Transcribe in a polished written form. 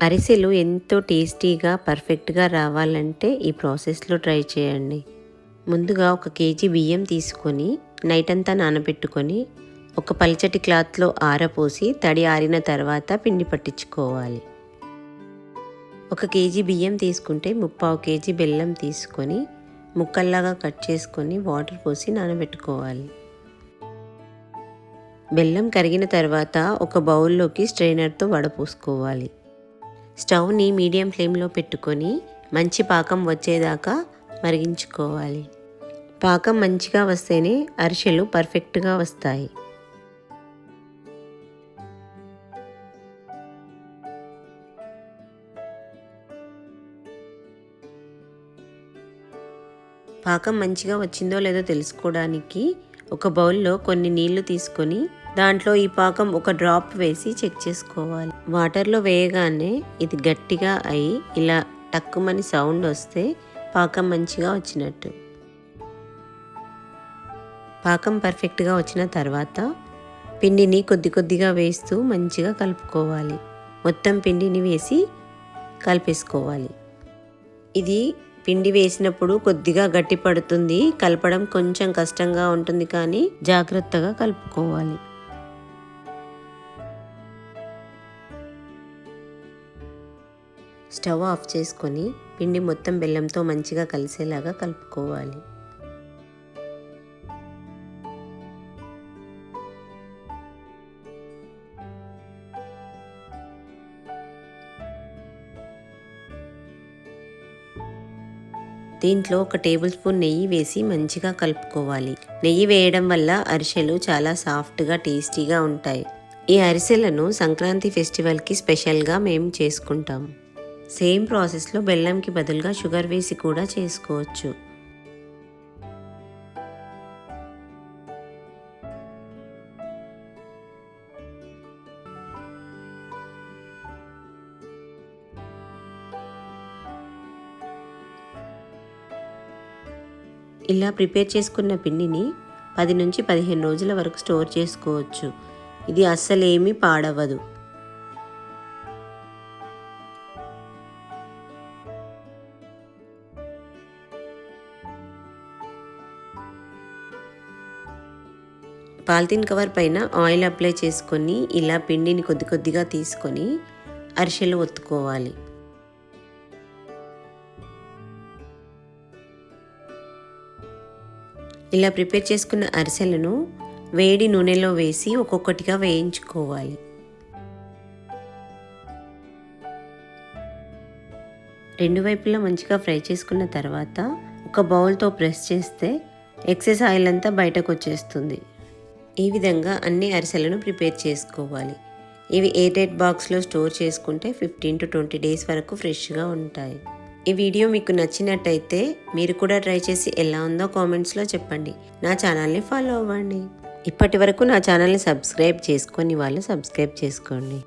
అరిసెలు ఎంతో టేస్టీగా పర్ఫెక్ట్గా రావాలంటే ఈ ప్రాసెస్లో ట్రై చేయండి. ముందుగా 1 కేజీ బియ్యం తీసుకొని నైట్ అంతా నానబెట్టుకొని ఒక పల్చటి క్లాత్లో ఆరపోసి తడి ఆరిన తర్వాత పిండి పట్టించుకోవాలి. 1 కేజీ బియ్యం తీసుకుంటే 3/4 కేజీ బెల్లం తీసుకొని ముక్కల్లాగా కట్ చేసుకొని వాటర్ పోసి నానబెట్టుకోవాలి. బెల్లం కరిగిన తర్వాత ఒక బౌల్లోకి స్ట్రైనర్తో వడపోసుకోవాలి. స్టవ్ని మీడియం ఫ్లేమ్లో పెట్టుకొని మంచి పాకం వచ్చేదాకా మరిగించుకోవాలి. పాకం మంచిగా వస్తేనే అరిసెలు పర్ఫెక్ట్గా వస్తాయి. పాకం మంచిగా వచ్చిందో లేదో తెలుసుకోవడానికి ఒక బౌల్లో కొన్ని నీళ్లు తీసుకొని దాంట్లో ఈ పాకం ఒక డ్రాప్ వేసి చెక్ చేసుకోవాలి. వాటర్లో వేయగానే ఇది గట్టిగా అయి ఇలా టక్కుమని సౌండ్ వస్తే పాకం మంచిగా వచ్చినట్టు. పాకం పర్ఫెక్ట్గా వచ్చిన తర్వాత పిండిని కొద్ది కొద్దిగా వేస్తూ మంచిగా కలుపుకోవాలి. మొత్తం పిండిని వేసి కలిపేసుకోవాలి. ఇది పిండి వేసినప్పుడు కొద్దిగా గట్టి పడుతుంది, కలపడం కొంచెం కష్టంగా ఉంటుంది, కానీ జాగ్రత్తగా కలుపుకోవాలి. స్టవ్ ఆఫ్ చేసుకొని పిండి మొత్తం బెల్లంతో మంచిగా కలిసేలాగా కలుపుకోవాలి. దీంట్లో 1 టేబుల్ స్పూన్ నెయ్యి వేసి మంచిగా కలుపుకోవాలి. నెయ్యి వేయడం వల్ల అరిసెలు చాలా సాఫ్ట్గా టేస్టీగా ఉంటాయి. ఈ అరిసెలను సంక్రాంతి ఫెస్టివల్కి స్పెషల్గా మేము చేసుకుంటాం. సేమ్ ప్రాసెస్లో బెల్లంకి బదులుగా షుగర్ వేసి కూడా చేసుకోవచ్చు. ఇలా ప్రిపేర్ చేసుకున్న పిండిని 10 నుంచి 15 రోజుల వరకు స్టోర్ చేసుకోవచ్చు. ఇది అస్సలేమీ పాడవదు. పాలిథిన్ కవర్ పైన ఆయిల్ అప్లై చేసుకొని ఇలా పిండిని కొద్ది కొద్దిగా తీసుకొని అరిసెలు ఒత్తుకోవాలి. ఇలా ప్రిపేర్ చేసుకున్న అరిసెలను వేడి నూనెలో వేసి ఒక్కొక్కటిగా వేయించుకోవాలి. రెండు వైపులా మంచిగా ఫ్రై చేసుకున్న తర్వాత ఒక బౌల్తో ప్రెస్ చేస్తే ఎక్సెస్ ఆయిల్ అంతా బయటకు వచ్చేస్తుంది. ఈ విధంగా అన్ని అరిసెలను ప్రిపేర్ చేసుకోవాలి. ఇవి ఎయిర్టైట్ బాక్స్లో స్టోర్ చేసుకుంటే 15 to 20 డేస్ వరకు ఫ్రెష్గా ఉంటాయి. ఈ వీడియో మీకు నచ్చినట్టయితే మీరు కూడా ట్రై చేసి ఎలా ఉందో కామెంట్స్లో చెప్పండి. నా ఛానల్ని ఫాలో అవ్వండి. ఇప్పటి వరకు నా ఛానల్ని సబ్స్క్రైబ్ చేసుకొని వాళ్ళు సబ్స్క్రైబ్ చేసుకోండి.